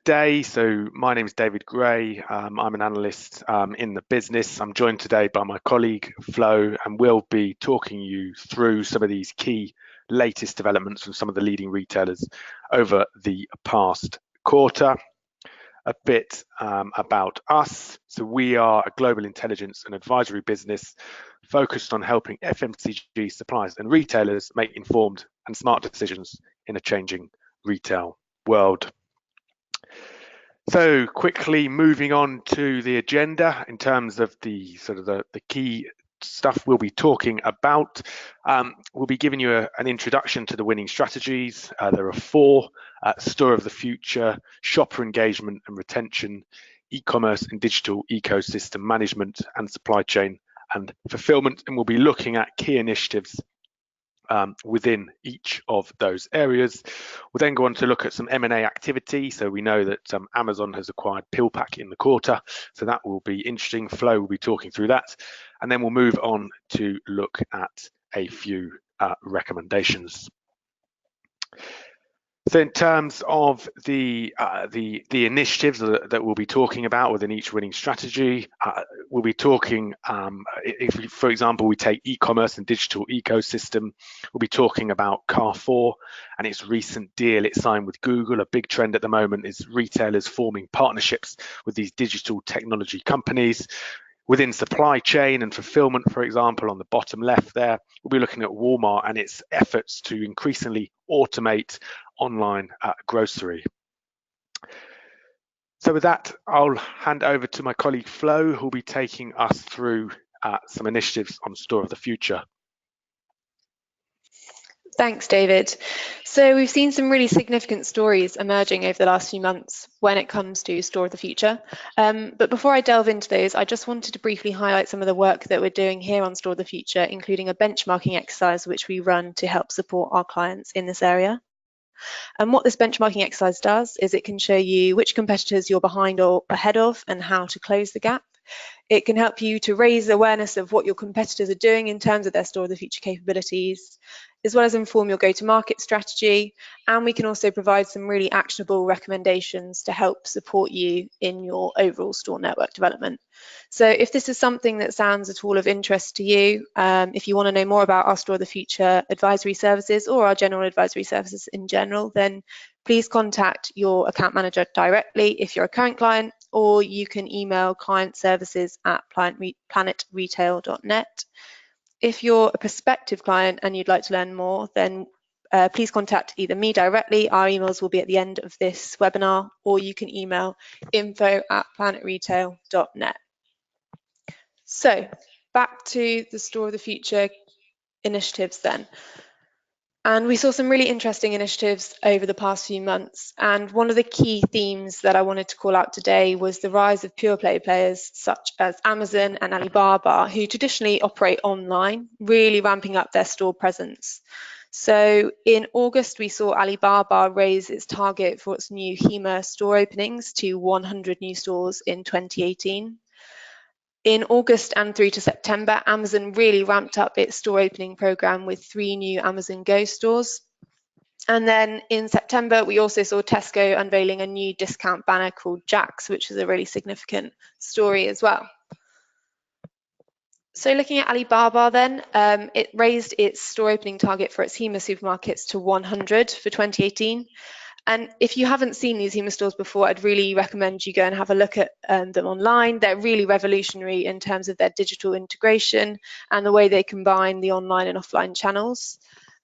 today. So my name is David Gray. I'm an analyst in the business. I'm joined today by my colleague Flo, and we'll be talking you through some of these key latest developments from some of the leading retailers over the past quarter. A bit about us. So we are a global intelligence and advisory business focused on helping FMCG suppliers and retailers make informed and smart decisions in a changing retail world. So quickly moving on to the agenda in terms of the key stuff we'll be talking about. We'll be giving you an introduction to the winning strategies. There are four: store of the future, shopper engagement and retention, e-commerce and digital ecosystem management, and supply chain and fulfillment. And we'll be looking at key initiatives within each of those areas. We'll then go on to look at some M&A activity. So we know that Amazon has acquired PillPack in the quarter, so that will be interesting. Flo will be talking through that, and then we'll move on to look at a few recommendations. So in terms of the initiatives that we'll be talking about within each winning strategy, we'll be talking, if for example we take e-commerce and digital ecosystem, we'll be talking about Carrefour and its recent deal it signed with Google. A big trend at the moment is retailers forming partnerships with these digital technology companies. Within supply chain and fulfillment, for example, on the bottom left there, we'll be looking at Walmart and its efforts to increasingly automate online grocery. So with that, I'll hand over to my colleague Flo, who'll be taking us through some initiatives on Store of the Future. Thanks, David. So we've seen some really significant stories emerging over the last few months when it comes to Store of the Future. But before I delve into those, I just wanted to briefly highlight some of the work that we're doing here on Store of the Future, including a benchmarking exercise which we run to help support our clients in this area. And what this benchmarking exercise does is it can show you which competitors you're behind or ahead of and how to close the gap. It can help you to raise awareness of what your competitors are doing in terms of their Store of the Future capabilities, as well as inform your go-to-market strategy. And we can also provide some really actionable recommendations to help support you in your overall store network development. So if this is something that sounds at all of interest to you, if you want to know more about our Store of the Future advisory services or our general advisory services in general, then please contact your account manager directly if you're a current client, or you can email clientservices@planetretail.net. If you're a prospective client and you'd like to learn more, then please contact either me directly. Our emails will be at the end of this webinar, or you can email info@planetretail.net. So back to the Store of the Future initiatives then. And we saw some really interesting initiatives over the past few months. And one of the key themes that I wanted to call out today was the rise of pure play players such as Amazon and Alibaba, who traditionally operate online, really ramping up their store presence. So in August, we saw Alibaba raise its target for its new Hema store openings to 100 new stores in 2018. In August and through to September, Amazon really ramped up its store opening program with 3 new Amazon Go stores. And then in September, we also saw Tesco unveiling a new discount banner called Jack's, which is a really significant story as well. So looking at Alibaba then, it raised its store opening target for its Hema supermarkets to 100 for 2018. And if you haven't seen these Hema stores before, I'd really recommend you go and have a look at them online. They're really revolutionary in terms of their digital integration and the way they combine the online and offline channels.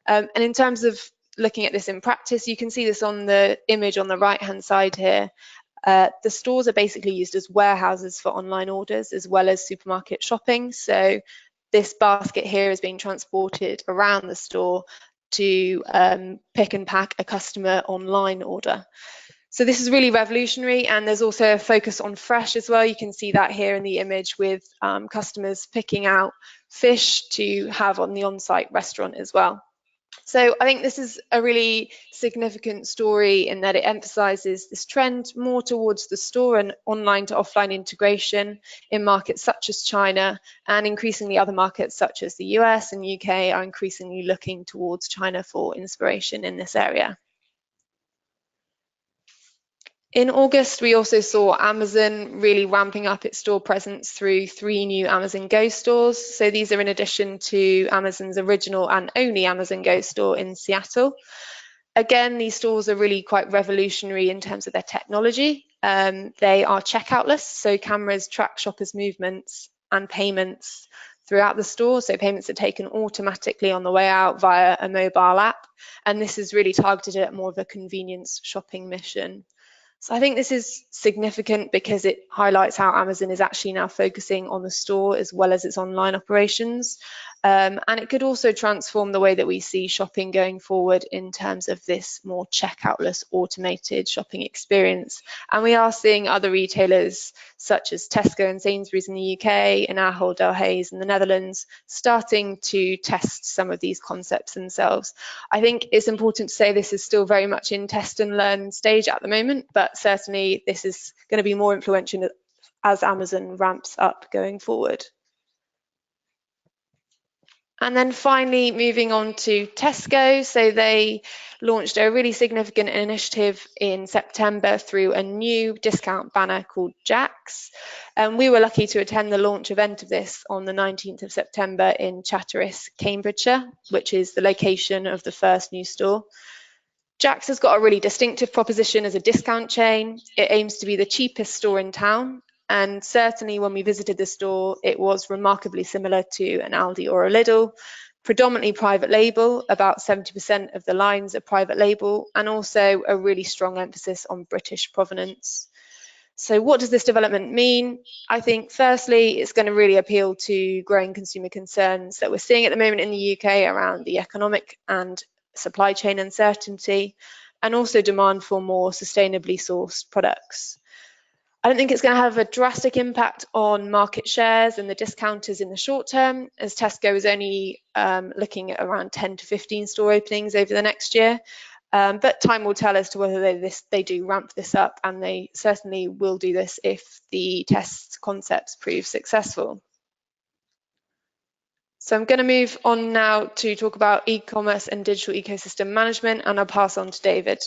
And in terms of looking at this in practice, you can see this on the image on the right-hand side here. The stores are basically used as warehouses for online orders as well as supermarket shopping. So this basket here is being transported around the store to pick and pack a customer online order. So this is really revolutionary, and there's also a focus on fresh as well. You can see that here in the image with customers picking out fish to have on the on-site restaurant as well. So I think this is a really significant story in that it emphasizes this trend more towards the store and online to offline integration in markets such as China, and increasingly other markets such as the US and UK are increasingly looking towards China for inspiration in this area. In August, we also saw Amazon really ramping up its store presence through 3 new Amazon Go stores. So these are in addition to Amazon's original and only Amazon Go store in Seattle. Again, these stores are really quite revolutionary in terms of their technology. They are checkoutless, so cameras track shoppers' movements and payments throughout the store. So payments are taken automatically on the way out via a mobile app. And this is really targeted at more of a convenience shopping mission. So I think this is significant because it highlights how Amazon is actually now focusing on the store as well as its online operations. And it could also transform the way that we see shopping going forward in terms of this more checkoutless automated shopping experience. And we are seeing other retailers such as Tesco and Sainsbury's in the UK and Ahold Delhaize in the Netherlands starting to test some of these concepts themselves. I think it's important to say this is still very much in test and learn stage at the moment, but certainly this is going to be more influential as Amazon ramps up going forward. And then finally, moving on to Tesco. So they launched a really significant initiative in September through a new discount banner called Jack's. And we were lucky to attend the launch event of this on the 19th of September in Chatteris, Cambridgeshire, which is the location of the first new store. Jack's has got a really distinctive proposition as a discount chain. It aims to be the cheapest store in town. And certainly when we visited the store, it was remarkably similar to an Aldi or a Lidl, predominantly private label, about 70% of the lines are private label, and also a really strong emphasis on British provenance. So what does this development mean? I think firstly, it's going to really appeal to growing consumer concerns that we're seeing at the moment in the UK around the economic and supply chain uncertainty, and also demand for more sustainably sourced products. I don't think it's going to have a drastic impact on market shares and the discounters in the short term, as Tesco is only looking at around 10 to 15 store openings over the next year. But time will tell as to whether they do ramp this up, and they certainly will do this if the test concepts prove successful. So I'm going to move on now to talk about e-commerce and digital ecosystem management, and I'll pass on to David.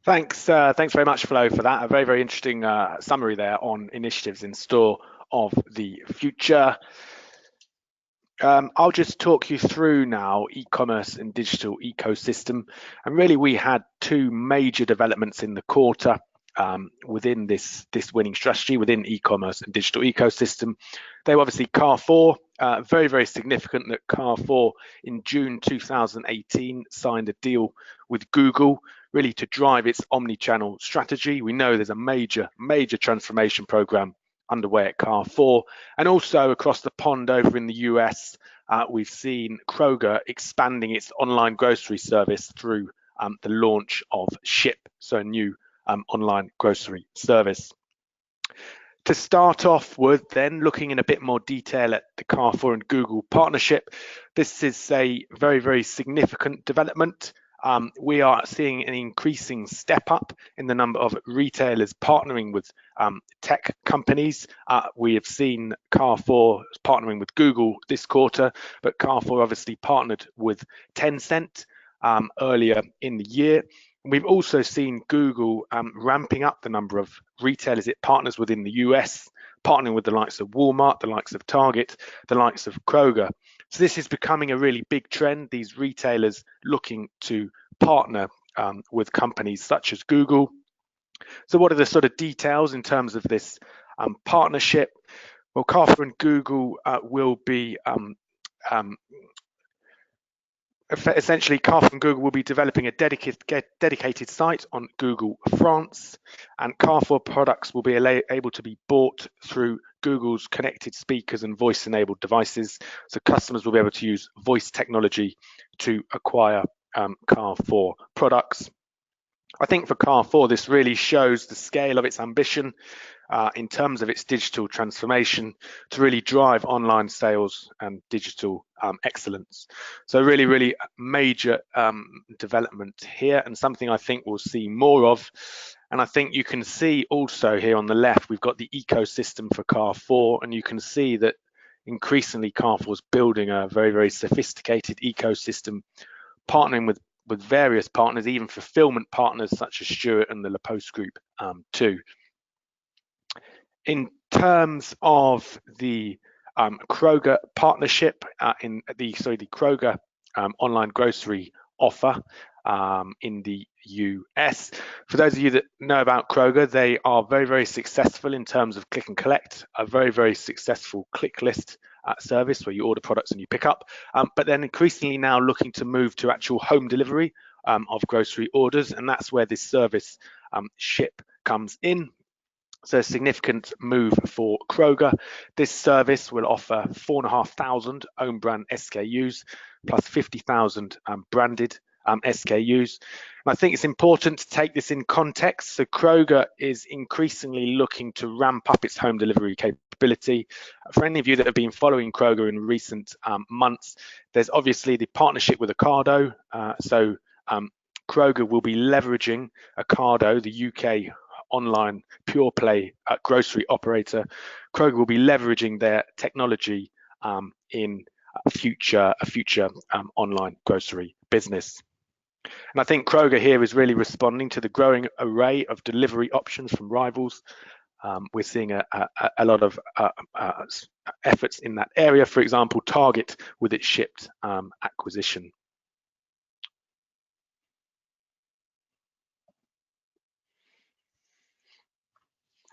Thanks very much, Flo, for that. A very, very interesting summary there on initiatives in store of the future. I'll just talk you through now e-commerce and digital ecosystem. And really, we had 2 major developments in the quarter within this winning strategy, within e-commerce and digital ecosystem. They were obviously Carrefour, very, very significant that Carrefour in June 2018 signed a deal with Google, really to drive its omni-channel strategy. We know there's a major transformation program underway at Carrefour, and also across the pond over in the US, we've seen Kroger expanding its online grocery service through the launch of Ship, so a new online grocery service. To start off with, then looking in a bit more detail at the Carrefour and Google partnership, this is a very, very significant development. We are seeing an increasing step up in the number of retailers partnering with tech companies. We have seen Carrefour partnering with Google this quarter, but Carrefour obviously partnered with Tencent earlier in the year. We've also seen Google ramping up the number of retailers it partners with in the US, partnering with the likes of Walmart, the likes of Target, the likes of Kroger. So this is becoming a really big trend, these retailers looking to partner with companies such as Google. So what are the sort of details in terms of this partnership? Well, Carrefour and Google will be essentially, Carrefour and Google will be developing a dedicated site on Google France, and Carrefour products will be able to be bought through Google's connected speakers and voice-enabled devices. So customers will be able to use voice technology to acquire Carrefour products. I think for Carrefour, this really shows the scale of its ambition in terms of its digital transformation to really drive online sales and digital excellence. So really major development here, and something I think we'll see more of. And I think you can see also here on the left, we've got the ecosystem for Carrefour, and you can see that increasingly Carrefour's building a very sophisticated ecosystem, partnering with with various partners, even fulfillment partners such as Stewart and the La Poste Group too. In terms of the Kroger partnership the Kroger online grocery offer in the US. For those of you that know about Kroger, they are very, very successful in terms of click and collect, a very, very successful click list service where you order products and you pick up, but then increasingly now looking to move to actual home delivery of grocery orders, and that's where this service Ship comes in. So a significant move for Kroger. This service will offer 4,500 own brand SKUs plus 50,000 branded SKUs. And I think it's important to take this in context. So Kroger is increasingly looking to ramp up its home delivery capability. For any of you that have been following Kroger in recent months, there's obviously the partnership with Ocado. Kroger will be leveraging Ocado, the UK online pure play grocery operator. Kroger will be leveraging their technology in a future online grocery business. And I think Kroger here is really responding to the growing array of delivery options from rivals. We're seeing a lot of efforts in that area. For example, Target with its Shipt acquisition.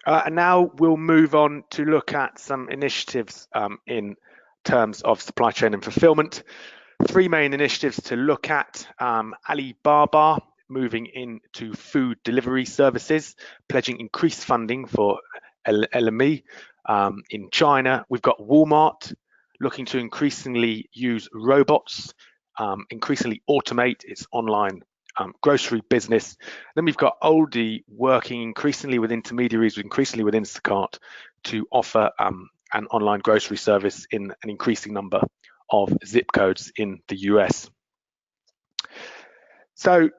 And now we'll move on to look at some initiatives in terms of supply chain and fulfillment. Three main initiatives to look at: Alibaba moving into food delivery services, pledging increased funding for LME. In China, we've got Walmart looking to increasingly use robots, increasingly automate its online grocery business. Then we've got Aldi working increasingly with intermediaries, increasingly with Instacart, to offer an online grocery service in an increasing number of zip codes in the US. So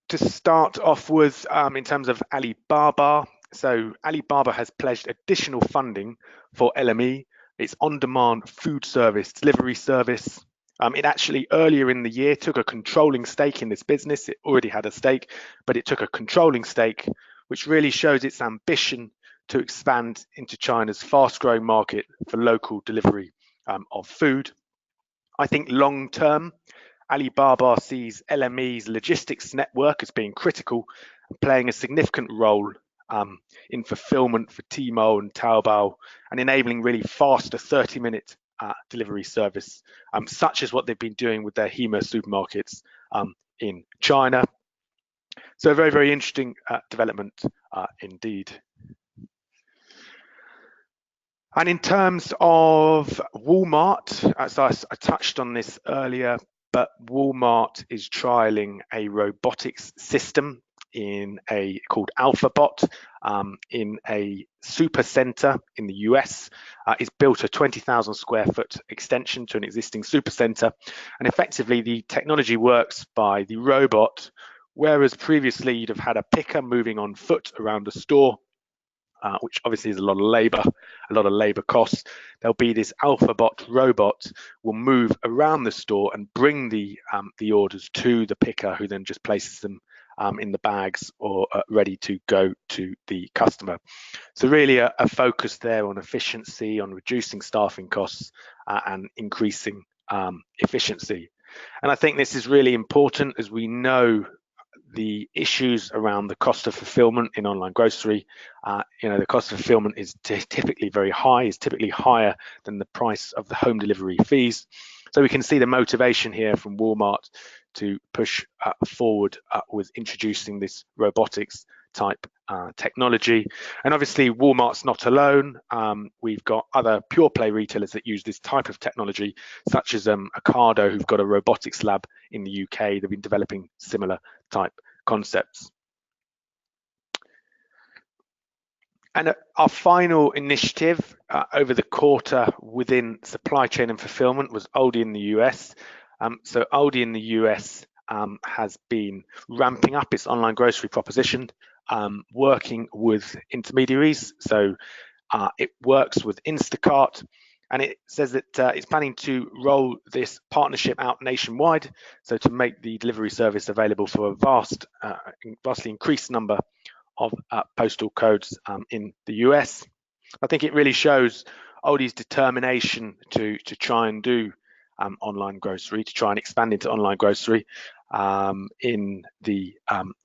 to start off with, in terms of Alibaba, so Alibaba has pledged additional funding for LME, its on-demand food service delivery service. It actually earlier in the year took a controlling stake in this business. It already had a stake, but it took a controlling stake, which really shows its ambition to expand into China's fast-growing market for local delivery of food. I think long-term, Alibaba sees LME's logistics network as being critical, playing a significant role in fulfillment for Tmall and Taobao, and enabling really faster 30-minute delivery service, such as what they've been doing with their Hema supermarkets in China. So a very, very interesting development indeed. And in terms of Walmart, as I touched on this earlier, but Walmart is trialing a robotics system called AlphaBot in a super center in the US. It's built a 20,000 square foot extension to an existing super center, and effectively the technology works by the robot, whereas previously you'd have had a picker moving on foot around the store, which obviously is a lot of labor costs. There'll be this AlphaBot robot will move around the store and bring the orders to the picker, who then just places them in the bags or ready to go to the customer. So really a focus there on efficiency, on reducing staffing costs and increasing efficiency. And I think this is really important, as we know the issues around the cost of fulfillment in online grocery. The cost of fulfillment is typically very high, is typically higher than the price of the home delivery fees. So we can see the motivation here from Walmart to push forward with introducing this robotics type technology. And obviously Walmart's not alone. We've got other pure play retailers that use this type of technology, such as Ocado, who've got a robotics lab in the UK. They've been developing similar type concepts. And our final initiative over the quarter within supply chain and fulfillment was Aldi in the US. So Aldi in the US has been ramping up its online grocery proposition, working with intermediaries. So it works with Instacart, and it says that it's planning to roll this partnership out nationwide, so to make the delivery service available for a vastly increased number of postal codes in the US. I think it really shows Aldi's determination to try and do online grocery, to try and expand into online grocery in the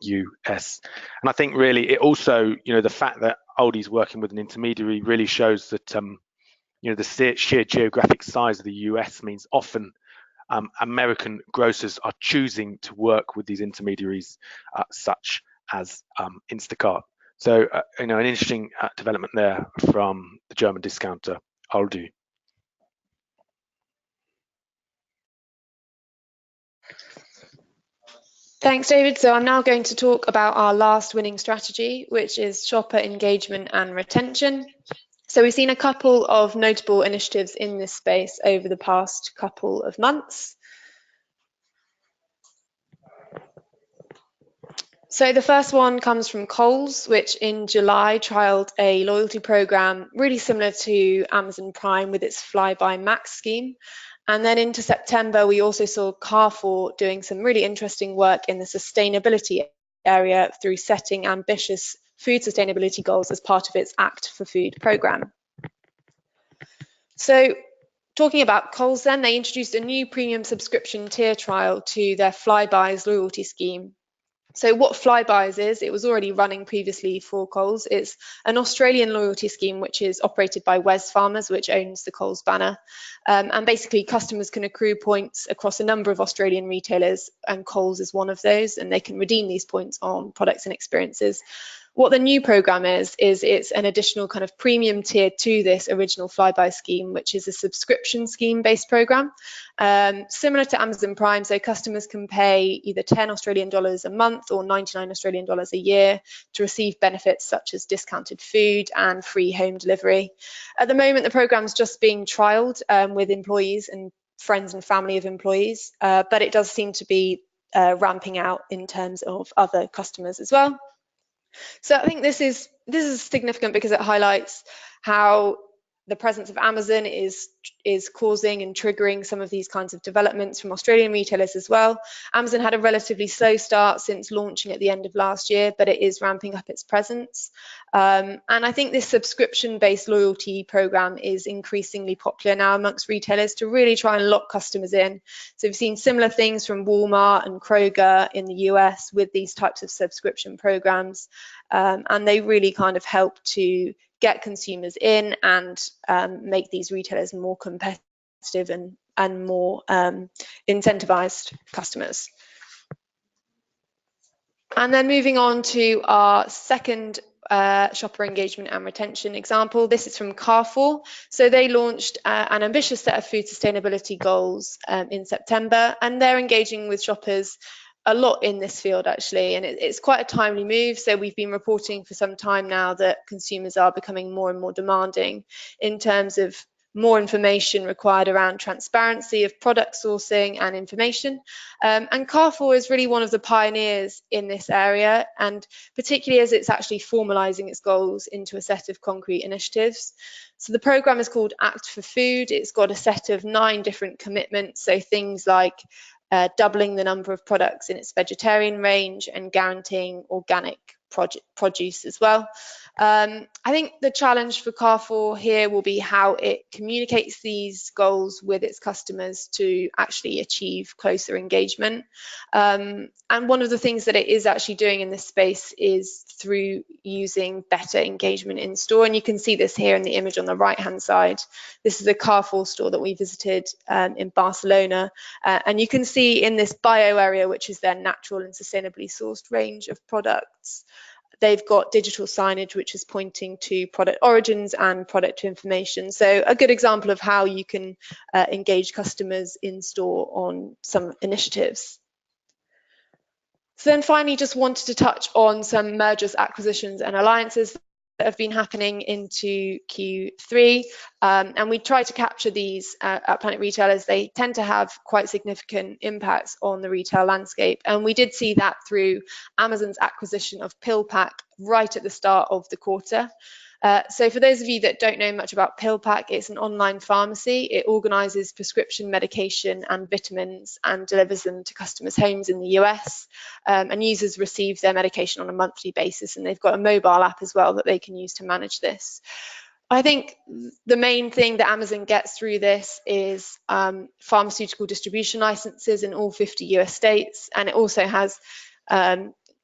US. And I think really it also, the fact that Aldi's working with an intermediary really shows that, the sheer geographic size of the US means often American grocers are choosing to work with these intermediaries, such as Instacart. So, an interesting development there from the German discounter Aldi. Thanks, David. So I'm now going to talk about our last winning strategy, which is shopper engagement and retention. So we've seen a couple of notable initiatives in this space over the past couple of months. So the first one comes from Coles, which in July trialled a loyalty program really similar to Amazon Prime with its Flybuy Max scheme. And then into September, we also saw Carrefour doing some really interesting work in the sustainability area through setting ambitious food sustainability goals as part of its Act for Food program. So talking about Coles then, they introduced a new premium subscription tier trial to their Flybuys loyalty scheme. So what Flybuys is, it was already running previously for Coles. It's an Australian loyalty scheme which is operated by Wesfarmers, which owns the Coles banner. And basically customers can accrue points across a number of Australian retailers, and Coles is one of those, and they can redeem these points on products and experiences. What the new program is it's an additional kind of premium tier to this original Flybuy scheme, which is a subscription scheme based program. Similar to Amazon Prime, so customers can pay either 10 Australian dollars a month or 99 Australian dollars a year to receive benefits such as discounted food and free home delivery. At the moment, the program is just being trialled with employees and friends and family of employees, but it does seem to be ramping out in terms of other customers as well. So I think this is significant because it highlights how the presence of Amazon is causing and triggering some of these kinds of developments from Australian retailers as well. Amazon had a relatively slow start since launching at the end of last year, but it is ramping up its presence. And I think this subscription-based loyalty program is increasingly popular now amongst retailers to really try and lock customers in. So we've seen similar things from Walmart and Kroger in the US with these types of subscription programs. And they really kind of help to get consumers in and make these retailers more competitive and more incentivized customers. And then moving on to our second shopper engagement and retention example. This is from Carrefour. So they launched an ambitious set of food sustainability goals in September, and they're engaging with shoppers a lot in this field actually, and it's quite a timely move. So we've been reporting for some time now that consumers are becoming more and more demanding in terms of more information required around transparency of product sourcing and information. And Carrefour is really one of the pioneers in this area, and particularly as it's actually formalizing its goals into a set of concrete initiatives. So the program is called Act for Food. It's got a set of 9 different commitments, so things like doubling the number of products in its vegetarian range and guaranteeing organic produce as well. I think the challenge for Carrefour here will be how it communicates these goals with its customers to actually achieve closer engagement. And one of the things that it is actually doing in this space is through using better engagement in store. And you can see this here in the image on the right-hand side. This is a Carrefour store that we visited in Barcelona. And you can see in this bio area, which is their natural and sustainably sourced range of products, they've got digital signage which is pointing to product origins and product information. So a good example of how you can engage customers in store on some initiatives. So then finally, just wanted to touch on some mergers, acquisitions and alliances that have been happening into Q3. And we try to capture these at Planet Retail as they tend to have quite significant impacts on the retail landscape. And we did see that through Amazon's acquisition of PillPack right at the start of the quarter. So for those of you that don't know much about PillPack, it's an online pharmacy. It organises prescription medication and vitamins and delivers them to customers' homes in the US. And users receive their medication on a monthly basis, and they've got a mobile app as well that they can use to manage this. I think the main thing that Amazon gets through this is pharmaceutical distribution licenses in all 50 US states, and it also has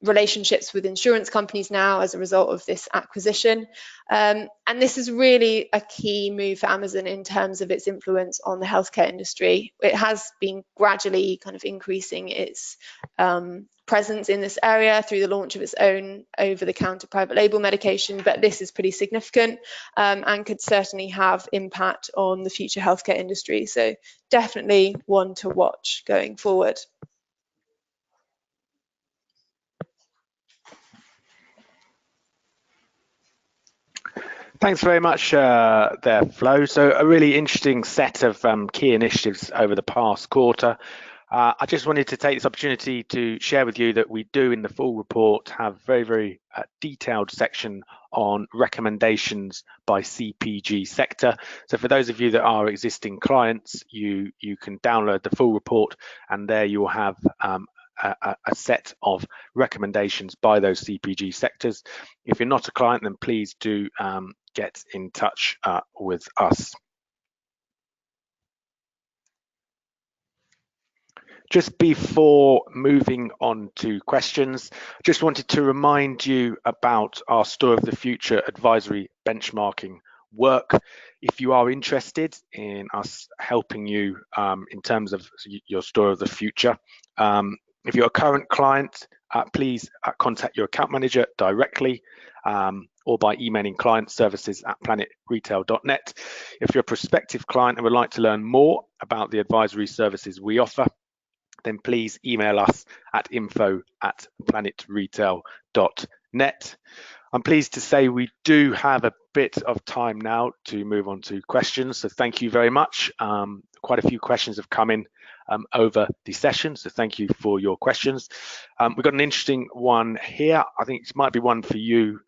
relationships with insurance companies now as a result of this acquisition. And this is really a key move for Amazon in terms of its influence on the healthcare industry. It has been gradually kind of increasing its presence in this area through the launch of its own over-the-counter private label medication, but this is pretty significant and could certainly have impact on the future healthcare industry. So definitely one to watch going forward. Thanks very much there, Flo. So a really interesting set of key initiatives over the past quarter. I just wanted to take this opportunity to share with you that we do in the full report have very detailed section on recommendations by CPG sector. So for those of you that are existing clients, you can download the full report, and there you will have a set of recommendations by those CPG sectors. If you're not a client, then please do get in touch with us. Just before moving on to questions, just wanted to remind you about our Store of the Future advisory benchmarking work. If you are interested in us helping you in terms of your Store of the Future, if you're a current client, please contact your account manager directly or by emailing clientservices@planetretail.net. If you're a prospective client and would like to learn more about the advisory services we offer, then please email us at info@planetretail.net. I'm pleased to say we do have a bit of time now to move on to questions, so thank you very much. Quite a few questions have come in over the session, so thank you for your questions. We've got an interesting one here. I think it might be one for you,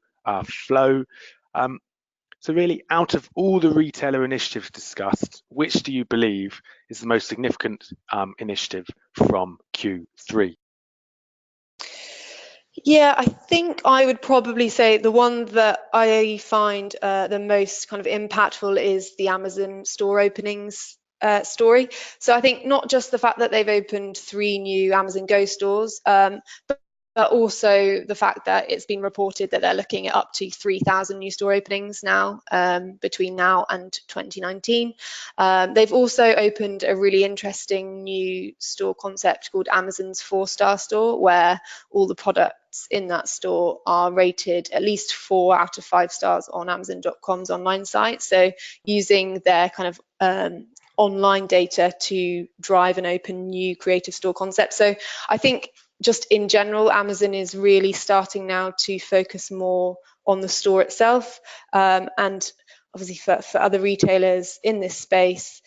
Flo. So really, out of all the retailer initiatives discussed, which do you believe is the most significant initiative from Q3? Yeah, I think I would probably say the one that I find the most kind of impactful is the Amazon store openings story. So I think not just the fact that they've opened 3 new Amazon Go stores, but also the fact that it's been reported that they're looking at up to 3,000 new store openings now between now and 2019. They've also opened a really interesting new store concept called Amazon's 4-star store, where all the products in that store are rated at least 4 out of 5 stars on Amazon.com's online site. So using their kind of online data to drive and open new creative store concepts. So I think just in general, Amazon is really starting now to focus more on the store itself. And obviously for other retailers in this space,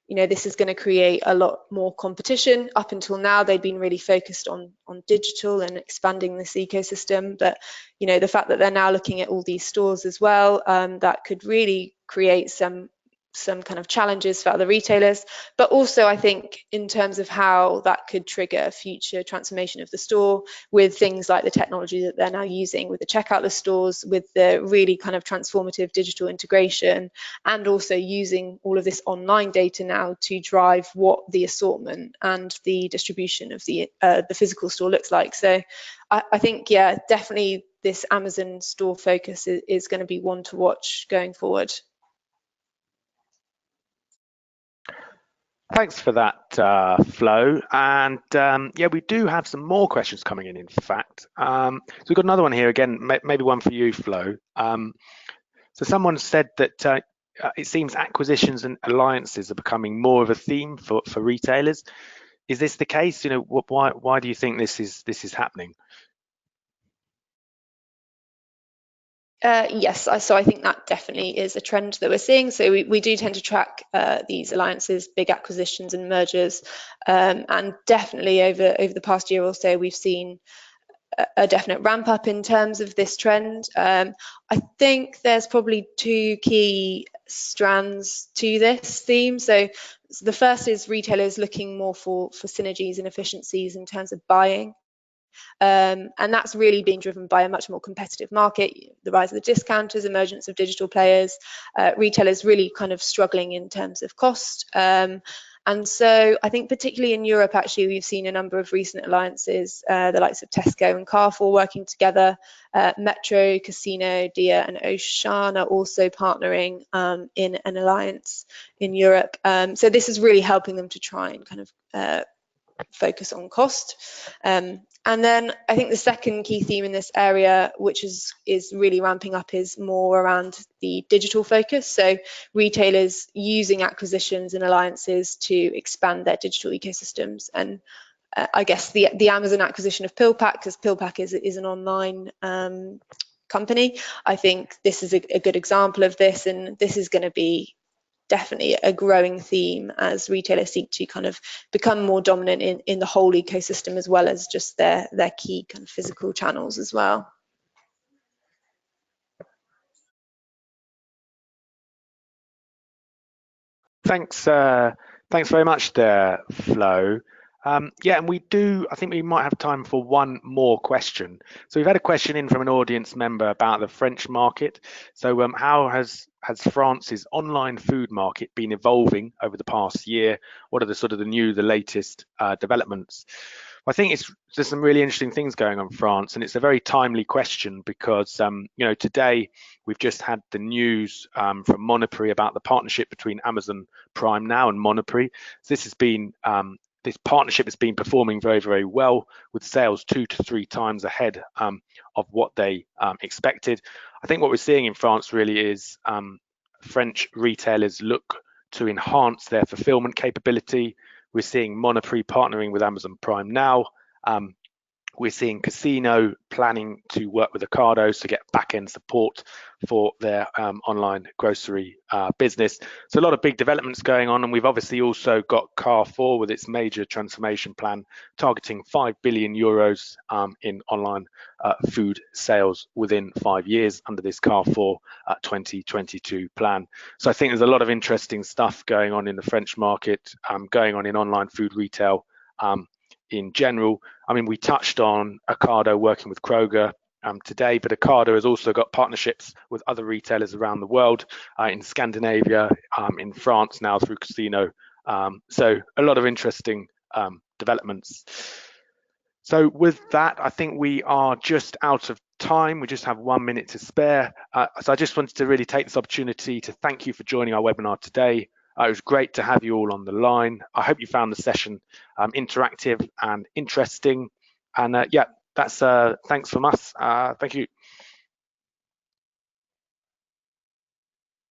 you know, this is going to create a lot more competition. Up until now, they've been really focused on digital and expanding this ecosystem. But, you know, the fact that they're now looking at all these stores as well, that could really create some kind of challenges for other retailers, but also I think in terms of how that could trigger future transformation of the store with things like the technology that they're now using with the checkout stores, with the really kind of transformative digital integration, and also using all of this online data now to drive what the assortment and the distribution of the physical store looks like. So I think, yeah, definitely this Amazon store focus is going to be one to watch going forward. Thanks for that, Flo. And yeah, we do have some more questions coming in fact. So we've got another one here again, maybe one for you, Flo. So someone said that it seems acquisitions and alliances are becoming more of a theme for retailers. Is this the case? You know, why do you think this is happening? Yes, so I think that definitely is a trend that we're seeing. So we do tend to track these alliances, big acquisitions and mergers, and definitely over the past year or so, we've seen a definite ramp up in terms of this trend. I think there's probably two key strands to this theme. So the first is retailers looking more for synergies and efficiencies in terms of buying. And that's really being driven by a much more competitive market, the rise of the discounters, emergence of digital players, retailers really kind of struggling in terms of cost. And so I think particularly in Europe, actually, we've seen a number of recent alliances, the likes of Tesco and Carrefour working together, Metro, Casino, Dia and Auchan are also partnering in an alliance in Europe. So this is really helping them to try and kind of focus on cost. And then I think the second key theme in this area, which is really ramping up, is more around the digital focus. So retailers using acquisitions and alliances to expand their digital ecosystems. And I guess the Amazon acquisition of PillPack, because PillPack is an online company, I think this is a good example of this, and this is going to be definitely a growing theme as retailers seek to kind of become more dominant in the whole ecosystem, as well as just their key kind of physical channels as well. Thanks, thanks very much there, Flo. Yeah, and I think we might have time for one more question. So we've had a question in from an audience member about the French market. So how has France's online food market been evolving over the past year? What are the latest developments? I think there's some really interesting things going on in France, and it's a very timely question because today we've just had the news from Monoprix about the partnership between Amazon Prime Now and Monoprix. So this partnership has been performing very, very well, with sales 2 to 3 times ahead of what they expected. I think what we're seeing in France really is French retailers look to enhance their fulfillment capability. We're seeing Monoprix partnering with Amazon Prime Now. We're seeing Casino planning to work with Ocado to get back-end support for their online grocery business. So a lot of big developments going on, and we've obviously also got Carrefour with its major transformation plan targeting 5 billion euros in online food sales within 5 years under this Carrefour 2022 plan. So I think there's a lot of interesting stuff going on in the French market, going on in online food retail in general. I mean, we touched on Ocado working with Kroger today, but Ocado has also got partnerships with other retailers around the world, in Scandinavia, in France now through Casino. So a lot of interesting developments. So with that, I think we are just out of time. We just have 1 minute to spare. So I just wanted to really take this opportunity to thank you for joining our webinar today. It was great to have you all on the line. I hope you found the session interactive and interesting. And yeah, that's thanks from us. Thank you.